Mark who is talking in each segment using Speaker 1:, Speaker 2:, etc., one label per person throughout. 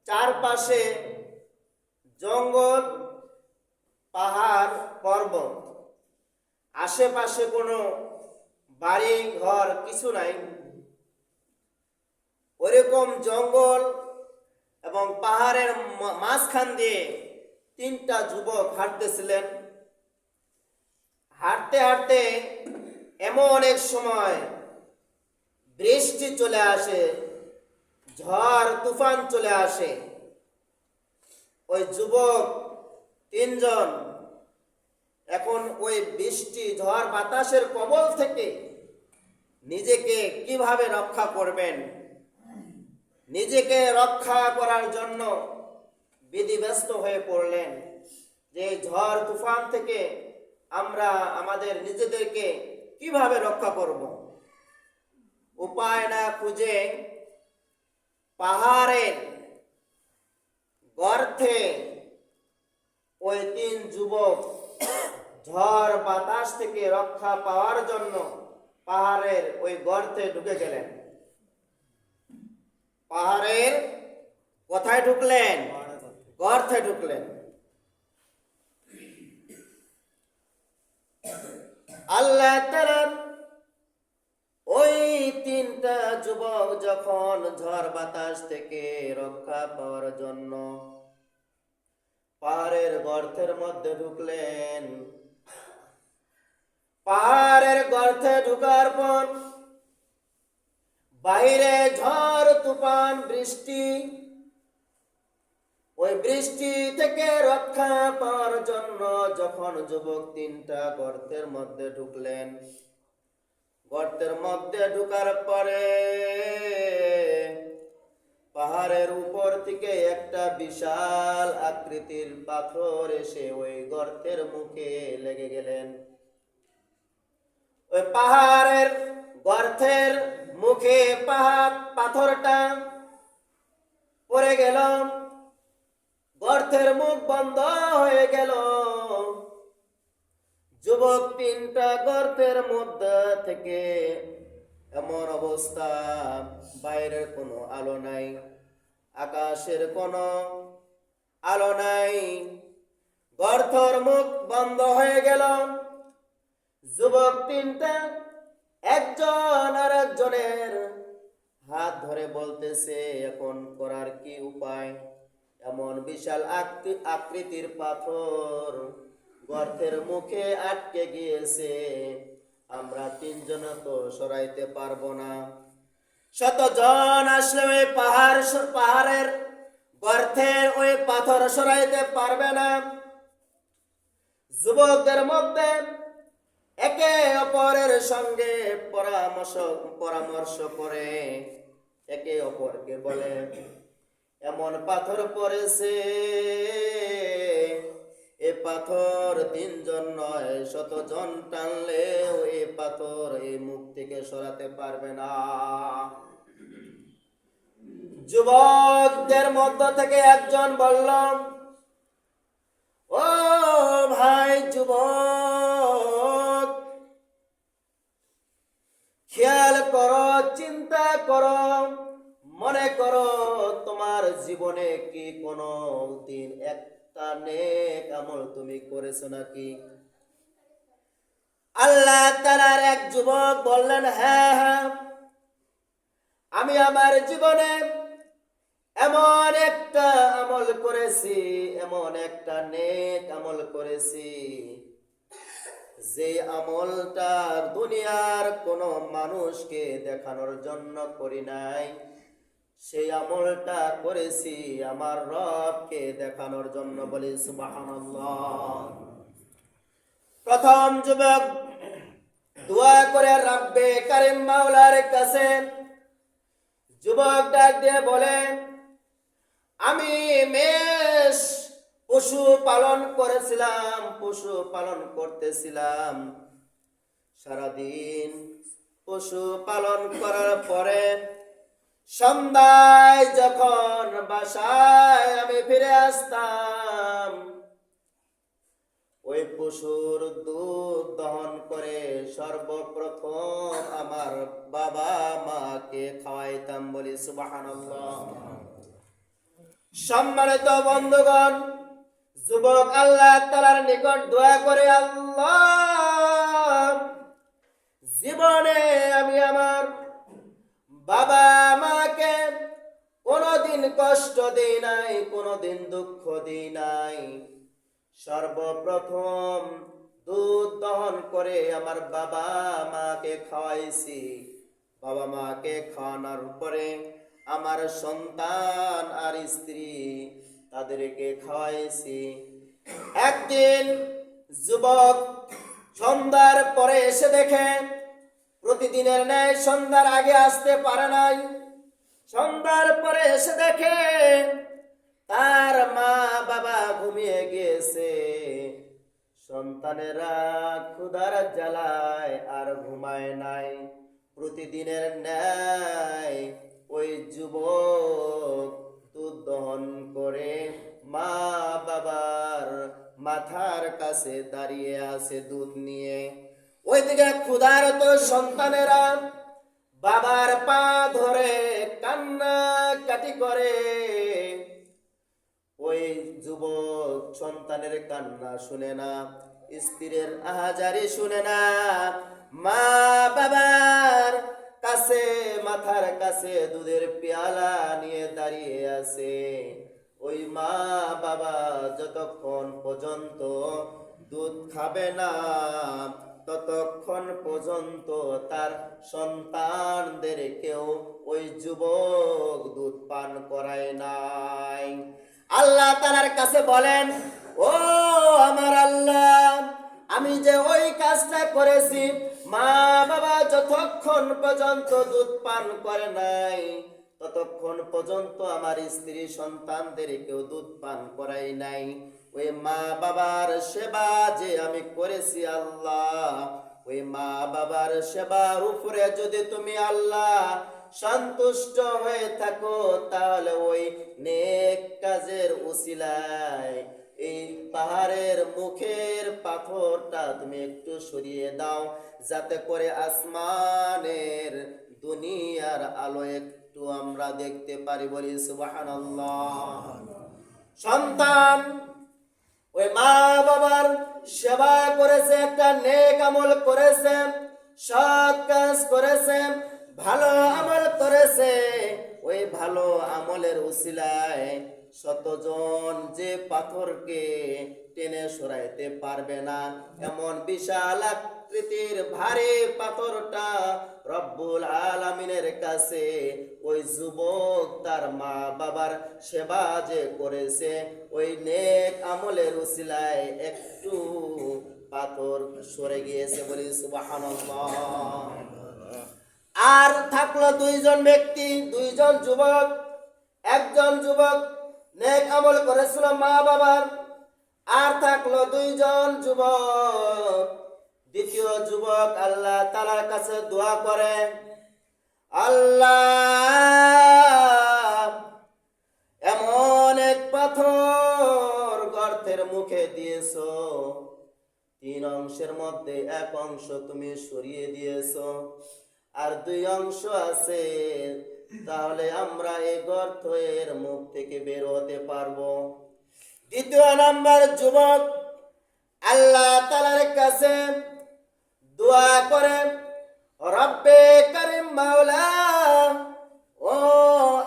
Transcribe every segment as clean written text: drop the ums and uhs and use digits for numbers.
Speaker 1: চারপাশে জঙ্গল, পাহাড়, পর্বত, আশেপাশে কোনো বাড়ি ঘর কিছু নাই। ওরকম জঙ্গল এবং পাহাড়ের মাঝখান দিয়ে তিনটা যুবক হাঁটতেছিলেন। হাঁটতে হাঁটতে এমন এক সময় বৃষ্টি চলে আসে, ঝড় তুফান চলে আসে। ওই যুবক তিনজন এখন ওই বৃষ্টি ঝড় বাতাসের কবল থেকে নিজেকে কিভাবে রক্ষা করবেন, নিজেকে রক্ষা করার জন্য বিধিব্যস্ত হয়ে পড়লেন যে ঝড় তুফান থেকে আমরা আমাদের নিজেদেরকে কিভাবে রক্ষা করব। উপায় না খুঁজে পাহাড়ের গর্তে ওই তিন যুবক ঝড় বাতাস থেকে রক্ষা পাওয়ার জন্য পাহাড়ের ওই গর্তে ঢুকে গেলেন। পাহাড়ের কোথায় ঢুকলেন? গর্তে ঢুকলেন। আল্লাহ তাআলা ওই তিনটা যুবক যখন ঝড় বাতাস থেকে রক্ষা পাওয়ার জন্য পাহাড়ের গর্তের মধ্যে ঢুকলেন, পাহাড়ের গর্তে ঢুকার পর বাইরে ঝড় তুফান বৃষ্টি, ওই বৃষ্টি থেকে রক্ষা পাওয়ার জন্য যখন যুবক তিনটা গর্তের মধ্যে ঢুকলেন, গর্তের মধ্যে ঢুকার পরে পাহাড়ের উপর থেকে একটা বিশাল আকৃতির পাথর এসে ওই গর্তের মুখে লেগে গেলেন। ওই পাহাড়ের গর্তের মুখে পাথরটা পড়ে গেল, গর্তের মুখ বন্ধ হয়ে গেল। যুবক তিনটা গর্তের মধ্যে থেকে এমন অবস্থা, বাইরের কোনো আলো নাই, আকাশের কোনো আলো নাই, গর্তের মুখ বন্ধ হয়ে গেল। যুবক তিনটা একজন আর একজনের হাত ধরে বলতেছে এখন করার কি উপায়? এমন বিশাল আকৃতির পাথর গর্তের মুখে আটকে গিয়েছে, আমরা তিনজন তো সরাইতে পারবো না। শতজন আসলে ওই পাহাড়ের গর্তের ওই পাথর সরাইতে পারবে না। যুবকদের মধ্যে একে অপরের সঙ্গে পরামর্শ করে একে অপরকে বলে এমন পাথর পড়েছে, এ পাথর তিনজন নয় শতজন টানলেও এই পাথর এই মুখ থেকে সরাতে পারবে না। যুবকদের মধ্য থেকে একজন বলল, ও ভাই যুবক, খেয়াল করো, চিন্তা করো, মনে করো তোমার জীবনে কি কোনো দিন একটা নেক আমল তুমি করেছো নাকি? আল্লাহ তাআলার এক যুবক বললেন, হ্যাঁ হ্যাঁ, আমি আমার জীবনে এমন একটা আমল করেছি, এমন একটা নেক আমল করেছি যে আমলটা দুনিয়ার কোনো মানুষকে দেখানোর জন্য করি নাই, সেই আমলটা করেছি আমার রবকে দেখানোর জন্য। বলি সুবহানাল্লাহ। প্রথম যুবক দোয়া করে রব্বে কারিম মাওলার কাছে যুবক ডাক দিয়ে বলে, আমি মেষ পশু পালন করতেছিলাম, সারাদিন পশু পালন করার পরে সন্ধ্যায় যখন বাসায় আমি ফিরে আসতাম, ওই পশুর দুধ দহন করে সর্বপ্রথম আমার বাবা মাকে খাওয়াইতাম। বলি সুবহানাল্লাহ। সম্মানিত বন্ধুগণ, যুবক আল্লাহ তাআলার নিকট দোয়া করে, আল্লাহ, জীবনে আমি আমার বাবা মাকে কোনোদিন কষ্ট দেই নাই, কোনোদিন দুঃখ দেই নাই। সর্বপ্রথম দুধ দহন করে আমার বাবা মাকে খাওয়াইছি। বাবা মাকে খাওয়ানোর পরে আমার সন্তান আর স্ত্রী তাদেরকে খাওয়াইছি। একদিন যুবক সন্ধ্যার পরে এসে দেখে প্রতিদিনের ন্যায় সন্ধ্যার আগে আসতে পারে নাই। সন্ধ্যার পরে এসে দেখে তার মা বাবা ঘুমিয়ে গিয়েছে। সন্তানেরা ক্ষুধার জ্বালায় আর ঘুমায় নাই। প্রতিদিনের ন্যায় ওই যুবক দুধ দহন করে মা বাবার মাথার কাছে দাঁড়িয়ে আছে দুধ নিয়ে। ওইদিকে ক্ষুধারত সন্তানেরা বাবার পা ধরে কান্না কাটি করে। ওই যুবক সন্তানের কান্না শুনে না, স্ত্রীর আহাজারি শুনে না। মা বাবার কাছে মাথার কাছে দুধের পেয়ালা নিয়ে দাঁড়িয়ে আছে। ওই মা বাবা যতক্ষণ পর্যন্ত দুধ খাবে না ততক্ষণ পর্যন্ত তার সন্তানদেরকেও ওই যুবক দুধ পান করায় নাই। আল্লাহ তাআলার কাছে বলেন, ও আমার আল্লাহ, আমি যে ওই কাজটা করেছি, মা বাবা যতক্ষণ পর্যন্ত দুধ পান করে নাই ততক্ষণ পর্যন্ত আমার স্ত্রী সন্তানদেরকেও দুধ পান করাই নাই। ওই মা বাবার সেবা যে আমি করেছি আল্লাহ, ওই মা বাবার সেবার উপরে যদি তুমি আল্লাহ সন্তুষ্ট হয়ে থাকো, তাহলে ওই নেক কাজের উসিলায় এই পাহাড়ের মুখের পাথরটা তুমি একটু সরিয়ে দাও, যাতে করে আসমানের দুনিয়ার আলো একটু আমরা দেখতে পারি। বলি সুবহানাল্লাহ। সন্তান ওই মা বাবার সেবা করেছে, একটা নেক আমল করেছে, সৎ কাজ করেছে, ভালো আমল করেছে। ওই ভালো আমলের উসিলায় শতজন যে পাথরকে টেনে সরাইতে পারবে না এমন বিশাল আকৃতির ভারী পাথরটা রব্বুল আলামিনের কাছে ওই যুবক তার মা বাবার সেবা যে করেছে, ওই নেক আমলের উসিলায় একটু পাথর সরে গিয়েছে। বলি সুবহানাল্লাহ। আর থাকলো দুইজন ব্যক্তি, দুইজন যুবক। একজন যুবক নেক আমল করেছিল মা বাবার, আর থাকলো দুইজন যুবক। দ্বিতীয় যুবক আল্লাহ তাআলার কাছে দোয়া করে, আল্লাহ, এমন এক পাথর গর্তের মুখে দিয়েছো, 3 অংশের মধ্যে 1 অংশ তুমি সরিয়ে দিয়েছো, আর 2 অংশ আছে, তাহলে আমরা এই গর্তের মুখ থেকে বের হতে পারবো। দ্বিতীয় নাম্বার যুবক আল্লাহ তাআলার কাছে দোয়া করে, রব্বে করিম মাওলা, ও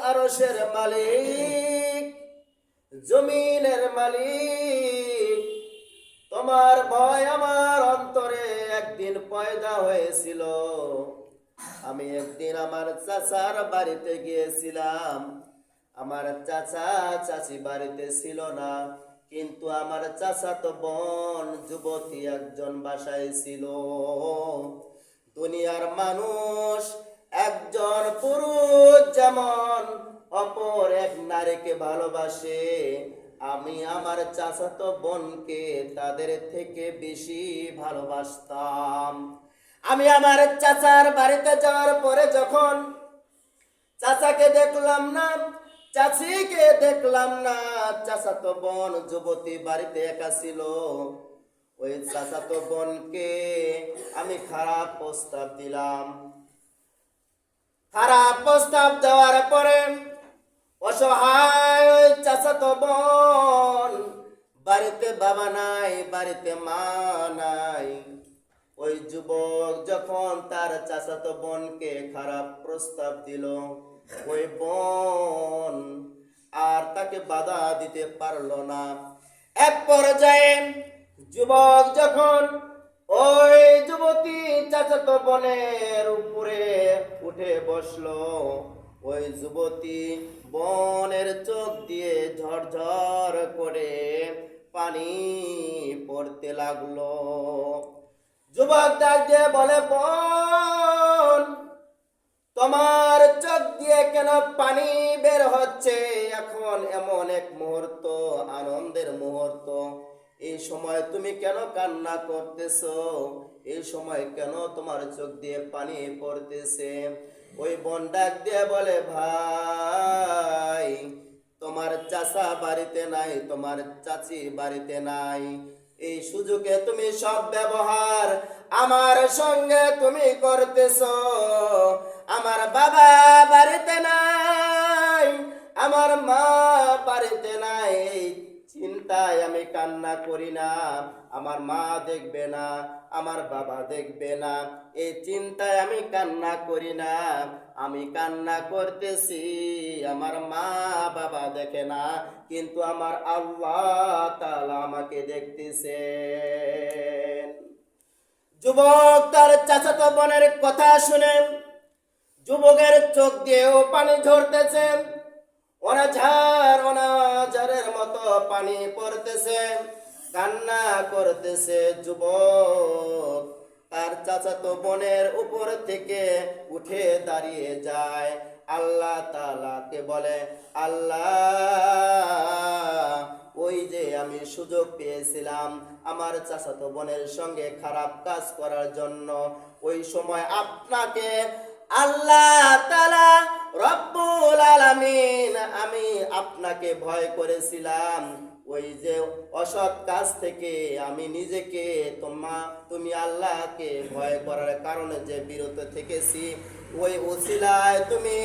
Speaker 1: আরশের মালিক, জমিনের মালিক, তোমার ভয় আমার অন্তরে একদিন পয়দা হয়েছিল। আমি একদিন আমার চাচার বাড়িতে গিয়েছিলাম। আমার চাচা চাচি বাড়িতে ছিল না, কিন্তু আমার চাচাতো বোন যুবতী একজন বাসায় ছিল। দুনিয়ার মানুষ একজন পুরুষ যেমন অপর এক নারীকে ভালোবাসে, আমি আমার চাচাতো বোনকে তাদের থেকে বেশি ভালোবাসতাম। আমি আমার চাচার বাড়িতে যাওয়ার পরে যখন চাচাকে দেখলাম না, চাচিকে দেখলাম না, চাচাতো বোন যুবতী বাড়িতে একা ছিল, ওই চাচাতো বোনকে আমি খারাপ প্রস্তাব দিলাম। খারাপ প্রস্তাব দেওয়ার পরে অসহায় ওই চাচাতো বোন, বাড়িতে বাবা নাই, বাড়িতে মা নাই। ওই যুবক যখন তার চাচাতো বোনকে খারাপ প্রস্তাব দিল, ওই বোন আর তাকে বাধা দিতে পারলো না। এক পর্যায়ে যুবক যখন ওই যুবতী চাচাতো বোনের উপরে উঠে বসলো, ওই যুবতী বোনের চোখ দিয়ে ঝরঝর করে পানি পড়তে লাগলো। যুবক ডাক দিয়ে বলে, বোন, তোমার চোখ দিয়ে কেন পানি বের হচ্ছে? এখন এমন এক মুহূর্ত, আনন্দের মুহূর্ত, এই সময় তুমি কেন কান্না করতেছো? এই সময় কেন তোমার চোখ দিয়ে পানি পড়তেছে? ওই বোন ডাক দিয়ে বলে, ভাই, তোমার চাচা বাড়িতে নাই, তোমার চাচি বাড়িতে নাই, এই সুযোগে তুমি সব ব্যবহার আমার সঙ্গে তুমি করতেছো। আমার বাবা বাড়িতে নাই, আমার মা বাড়িতে নাই, এই চিন্তায় আমি কান্না করি না। আমার মা দেখবে না, আমার বাবা দেখবে না, এই চিন্তায় আমি কান্না করি না। আমি কান্না করতেছি, আমার মা বাবা দেখে না, কিন্তু আমার আল্লাহ তাআলা আমাকে দেখতেছে। যুবক তার চাচাতো বোনের কথা শুনে যুবকের চোখ দিয়েও পানি ঝরতেছে, অনাঝারের মতো পানি পড়তেছে, কান্না করতেছে। যুবক তার চাচাতো বোনের উপর থেকে উঠে দাঁড়িয়ে যায়, আল্লাহ তাআলাকে বলে, আল্লাহ, ওই যে আমি সুযোগ পেয়েছিলাম আমার চাচাতো বোনের সঙ্গে খারাপ কাজ করার জন্য, ওই সময় আপনাকে আল্লাহ তাআলা রব্বুল আলামিন, আমি আপনাকে ভয় করেছিলাম। ওই যে অসৎ কাজ থেকে আমি নিজেকে তুমি আল্লাহকে ভয় করার কারণে যে বিরত থেকেছি, ওই ওসিলায় তুমি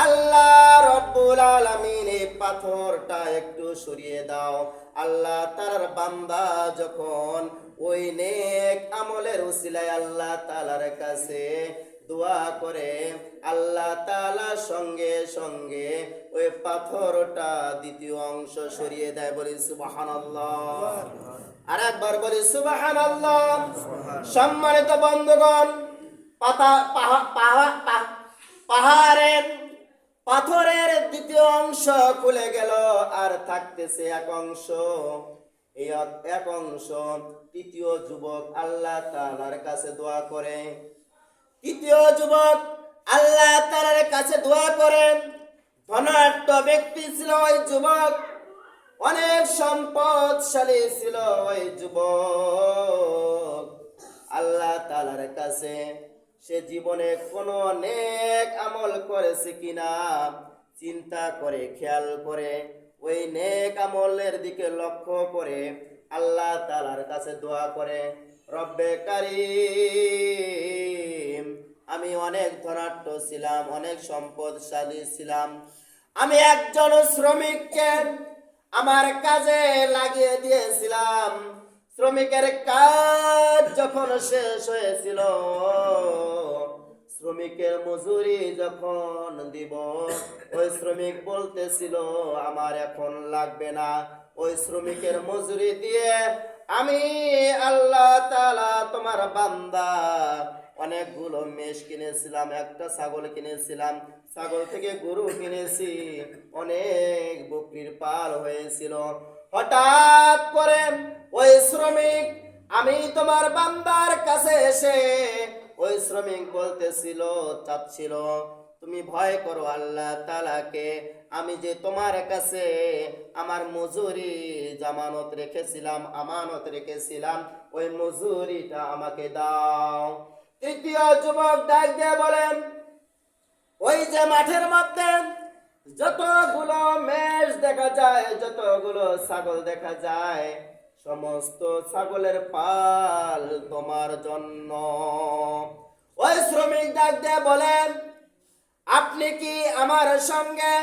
Speaker 1: আল্লাহ রব্বুল আলামিন এই পাথরটা একটু সরিয়ে দাও। আল্লাহ তাআলার বান্দা যখন ওই নেক আমলের ওসিলায় আল্লাহ তাআলার কাছে দোয়া করে, আল্লাহ তাআলা সঙ্গে সঙ্গে ওই পাথরটা দ্বিতীয় অংশ সরিয়ে দেয়। বলি সুবহানাল্লাহ। আর একবার বলি সুবহানাল্লাহ। সম্মানিত বন্ধুগণ, পাহাড়ের পাথরের দ্বিতীয় অংশ খুলে গেল, আর থাকতেছে এক অংশ। এই এক অংশ তৃতীয় যুবক আল্লাহ তাআলার কাছে দোয়া করে। তৃতীয় যুবক আল্লাহ তাআলার কাছে দোয়া করে। ধনাঢ্য ব্যক্তি ছিল ওই যুবক, অনেক সম্পদশালী ছিল ওই যুবক। আল্লাহ তাআলার কাছে সে জীবনে কোনো নেক আমল করেছে কিনা চিন্তা করে, খেয়াল করে, ওই নেক আমলের দিকে লক্ষ্য করে আল্লাহ তাআলার কাছে দোয়া করে, রব্বে কারীম, আমি অনেক ধনাঢ্য ছিলাম, অনেক সম্পদশালী ছিলাম, আমি একজন শ্রমিককে আমার কাজে লাগিয়ে দিয়েছিলাম। শ্রমিকের কাজ যখন শেষ হয়েছিল, শ্রমিকের মজুরি যখন দিব, ওই শ্রমিক বলতেছিল আমার এখন লাগবে না। ওই শ্রমিকের মজুরি দিয়ে আমি আল্লাহ তাআলা তোমার বান্দা অনেকগুলো মেষ কিনেছিলাম, একটা ছাগল কিনেছিলাম, ছাগল থেকে গরু কিনেছি, অনেক বকরির পাল হয়েছিল। হঠাৎ করে ওই শ্রমিক আমি তোমার বান্দার কাছে এসে ওই শ্রমিক বলতেছিল, চাচ্ছিল, তুমি ভয় করো আল্লাহ তাআলাকে, আমি যে তোমার কাছে আমার মজুরি জামানত রেখেছিলাম, আমানত রেখেছিলাম, ওই মজুরিটা আমাকে দাও। তৃতীয় যুবক ডাক দিয়ে বলেন, ওই যে মাঠের মধ্যে যতগুলো মেষ দেখা যায়, যতগুলো ছাগল দেখা যায়, সমস্ত ছাগলের পাল তোমার জন্য। ওই শ্রমিক ডাক দিয়ে বলেন, আপনি কি আমার সঙ্গে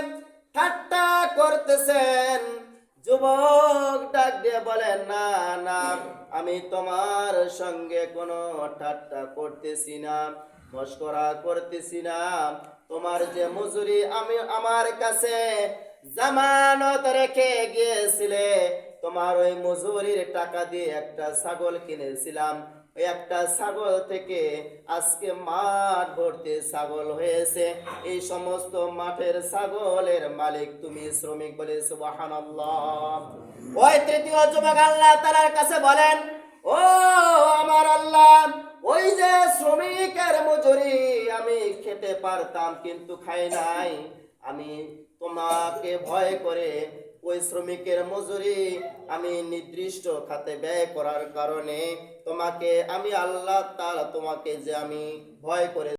Speaker 1: ঠাট্টা করতে করতেছেন। যুবক ডাক দিয়ে বলেন, না না, আমি তোমার সঙ্গে কোনো ঠাট্টা করতেছি না, মশকরা করতেছি না। তোমার যে মজুরি আমি আমার কাছে জামানত রেখে গিয়েছিলে, তোমার ওই মজুরির টাকা দিয়ে একটা ছাগল কিনেছিলাম। ওই একটা ছাগল থেকে আজকে মাঠ ভর্তি ছাগল হয়েছে। এই সমস্ত মাঠের ছাগলের মালিক তুমি, শ্রমিক বলে সুবহানাল্লাহ। ওই তৃতীয় যুবক আল্লাহ তাআলার কাছে বলেন, ও আমার আল্লাহ, ওই যে শ্রমিকের মজুরি আমি খেতে পারতাম কিন্তু খাই নাই। আমি তোমাকে ভয় করে ওই শ্রমিকের মজুরি আমি নির্দিষ্ট খাতে ব্যয় করার কারণে তোমাকে আমি আল্লাহ তাআলা তোমাকে যে আমি ভয় করে